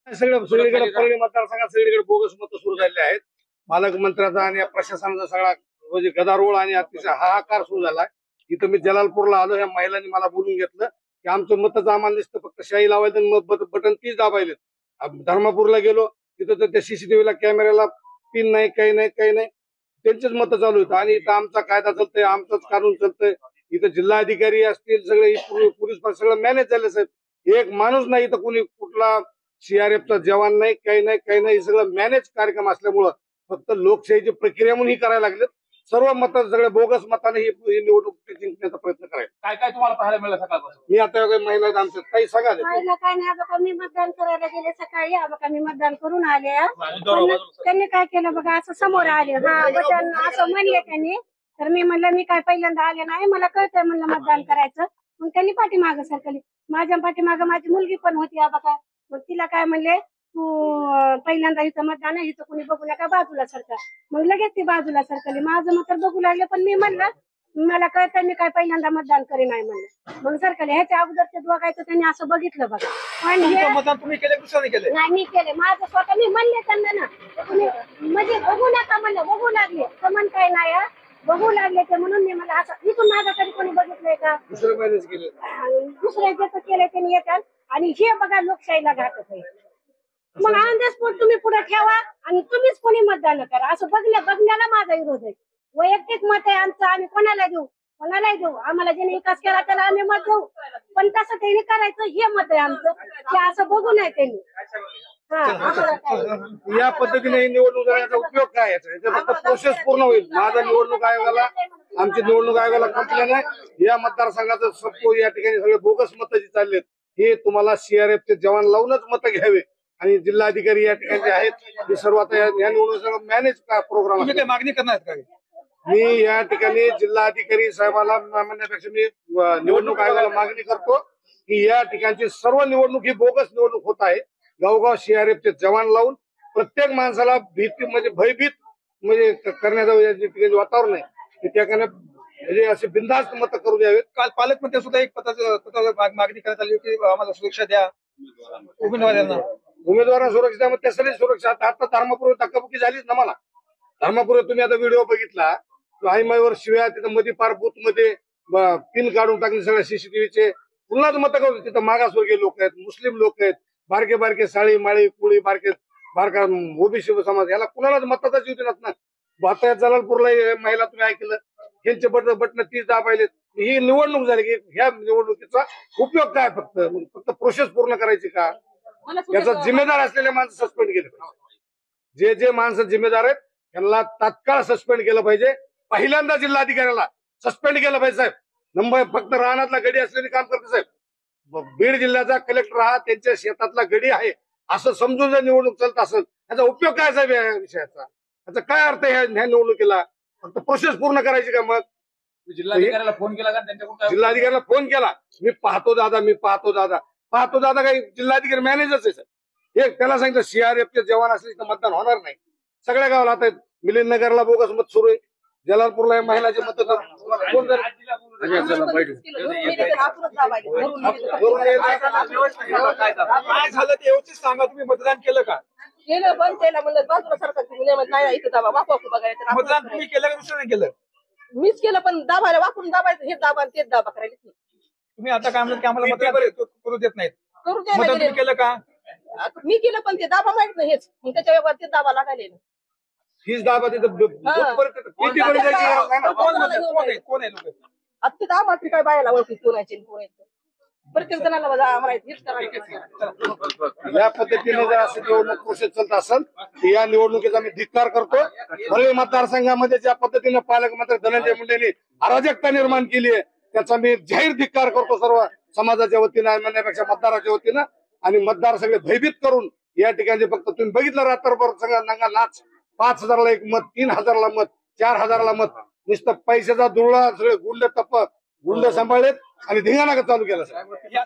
सगळीकडे परळी मतदारसंघात सगळीकडे बोगस मतं सुरू झालेले आहेत. पालकमंत्र्याचा आणि प्रशासनाचा सगळा म्हणजे गदारोळ आणि अतिशय हाहाकार सुरू झालाय. इथं मी जलालपूरला आलो, या महिलांनी मला बोलून घेतलं की आमचं मतच आम्हाला दिसतं फक्त शाई लावायचं बटन तीच दाबायले. धर्मापूरला गेलो तिथं तर त्या सीसीटीव्हीला कॅमेऱ्याला पिन नाही, काही नाही, काही नाही, त्यांचेच मतं चालू आहेत. आणि इथं आमचा कायदा चालतोय, आमचंच कानून चालतंय. इथं जिल्हाधिकारी असतील सगळे पोलीस सगळं मॅनेज झाले साहेब. एक माणूस नाही इथं, कुणी कुठला सीआरएफचा जवान नाही, काही नाही, काही नाही. सगळं मॅनेज कार्यक्रम असल्यामुळं फक्त लोकशाहीची प्रक्रिया म्हणून ही करायला लागले. सर्व मत सगळे बोगस मताने ही निवडणूक जिंकण्याचा प्रयत्न करायचा. काय काय तुम्हाला पाहायला मिळालं सकाळपासून? मी आता महिला आहेत आमच्या, काही सांगा. काय नाही बघा, मी मतदान करायला गेले सकाळी. बघा मी मतदान करून आले. त्यांनी काय केलं बघा, असं समोर आले, हा बटन असं म्हणले त्यांनी. तर मी म्हणलं मी काय पहिल्यांदा आले नाही, मला कळतंय म्हणलं मतदान करायचं. मग त्यांनी पाठीमागं सरकली. माझ्या पाठीमागं माझी मुलगी पण होती बघा. मग तिला काय म्हणले, तू पहिल्यांदा इथं मतदान आहे, इथं कुणी बघू नका, बाजूला सरका. मग लगेच ती बाजूला सरकली. माझं मत बघू लागले, पण मी म्हणलं मला कळतंय मी काय पहिल्यांदा मतदान करे नाही म्हणलं. मग सरकले. ह्याच्या अगोदर ते बघायचं त्यांनी असं बघितलं बघा. पण मतदान तुम्ही केले, दुसऱ्याने केले? नाही, मी केले माझं स्वतः. मी म्हणले त्यांना ना, तुम्ही म्हणजे बघू नका म्हणलं. बघू लागले तर म्हण काय नाही, बघू लागले ते म्हणून मी मला असं इथून माझं कधी कोणी बघितलंय का? दुसऱ्या ज्याचं केलंय त्यांनी येतात. आणि हे बघा लोकशाहीला घातक आहे. मग ऑन द स्पॉट तुम्ही पुढे ठेवा आणि तुम्हीच कोणी मतदान करा, असं बघण्याला माझा विरोध आहे. वैयक्तिक मत आहे आमचं, आम्ही कोणाला देऊ. आम्हाला ज्याने विकास केला त्याला आम्ही मत देऊ, पण तसं त्यांनी करायचं हे मत आहे आमचं. ते असं बघू नये त्यांनी. या पद्धतीने ही निवडणूक करण्याचा उपयोग काय याचा? फक्त प्रोसेस पूर्ण होईल. माझा निवडणूक आयोगाला, आमची निवडणूक आयोगाला कंप्लेंट आहे. या मतदारसंघाचं सबको या ठिकाणी सगळे बोगस मतं जी चाललेत, हे तुम्हाला सीआरएफचे जवान लावूनच मतं घ्यावे. आणि जिल्हाधिकारी या ठिकाणी आहेत, हे सर्व आता या निवडणूक मॅनेज प्रोग्राम. मागणी करणार का? मी या ठिकाणी जिल्हाधिकारी साहेबाला म्हणण्यापेक्षा मी निवडणूक आयोगाला मागणी करतो की या ठिकाणची सर्व निवडणूक ही बोगस निवडणूक होत आहे. गावगाव सीआरएफचे जवान लावून प्रत्येक माणसाला भीती म्हणजे भयभीत म्हणजे करण्याचं वातावरण आहे की त्याकडे म्हणजे असे बिनधास्त मतं करू द्यावेत. काल पालकमंत्री सुद्धा एक पत्राची मागणी करण्यात आली की आम्हाला सुरक्षा द्या उमेदवारांना सुरक्षा द्या. मग त्यासाठी सुरक्षा आता धर्मापूर्वी धक्काबुक्की झालीच ना. मला धर्मापूर्वी तुम्ही आता व्हिडिओ बघितला, आईमाईवर शिव्या, तिथं मध्ये पार बूथ मध्ये पिन काढून टाकले सगळ्या सीसीटीव्हीचे. पुन्हाच मतं करून तिथं मागासवर्गीय लोक आहेत, मुस्लिम लोक आहेत, बारके बारके साळी माळी कुळी बारका ओबीसी समाज, याला कुणालाच मताचा जीव देणार ना. आता जलालपूरला महिला तुम्ही ऐकलं, यांचे बटन तीच दाबायले. ही निवडणूक झाली की ह्या निवडणुकीचा उपयोग काय? फक्त प्रोसेस पूर्ण करायची का? याचा जिम्मेदार असलेले माणसं सस्पेंड केले पाहिजे. जे माणसं जिम्मेदार आहेत त्यांना तात्काळ सस्पेंड केलं पाहिजे. पहिल्यांदा जिल्हाधिकाऱ्याला सस्पेंड केलं पाहिजे साहेब. नंबर फक्त रानातला गडी असलेली काम करते साहेब. बीड जिल्ह्याचा कलेक्टर हा त्यांच्या शेतातला गडी आहे असं समजून जर निवडणूक चालत असेल, याचा उपयोग काय साहेब? या विषयाचा याचा काय अर्थ आहे ह्या निवडणुकीला? फक्त प्रोसेस पूर्ण करायची का? मग जिल्हाधिकाऱ्याला फोन केला का? त्यांच्याकडून जिल्हाधिकाऱ्याला फोन केला, मी पाहतो दादा काही जिल्हाधिकारी मॅनेजरच आहे सर. एक त्याला सांगितलं सीआरएफचे जवान असले तर मतदान होणार नाही. सगळ्या गावाला आता मिलिंदनगरला बोगस मत सुरू आहे, जलालपूरला महिलाचे मत काय झालं ते व्यवस्थित सांगा. तुम्ही मतदान केलं का? केलं, पण केलं म्हणलं बाजूला सरकार नाही इथं दाबा वापरू बघायचं. मतदान तुम्ही केलं का दुसऱ्याने केलं? मीच केलं, पण दाबायला वापरून दाबायचं, हे दाबा तेच दाबा करायला. तुम्ही आता काय म्हणत की आम्हाला मतदान करू देत नाहीत? करू मतदान द्या. केलं का? मी केलं, पण ते दाबा माहित नाही हेच, मग त्याच्या व्यवहार ते दाबा लागायला. हीच दाबा तिथं कोण आहे लोक? आता तिथं आम्हाला काय बायला ओळखी कोणाचे प्रत्येक जणांना आम्हाला हेच करायचं. या पद्धतीने जर असं निवडणूक प्रोसेस चालत असेल तर या निवडणुकीचा मी धिक्कार करतो. परळी मतदारसंघामध्ये ज्या पद्धतीने पालकमंत्री धनंजय मुंडेंनी अराजकता निर्माण केली आहे त्याचा मी जाहीर धिक्कार करतो सर्व समाजाच्या वतीनं, म्हणण्यापेक्षा मतदाराच्या वतीनं. आणि मतदार सगळे भयभीत करून या ठिकाणी फक्त तुम्ही बघितलं रात्रभर सगळा नंगा नाच. 5,000ला एक मत, 3,000ला मत, 4,000ला मत, नुसतं पैशाचा दुरळा, सगळे गुंड सांभाळलेत आणि धिंगाणा चालू केला.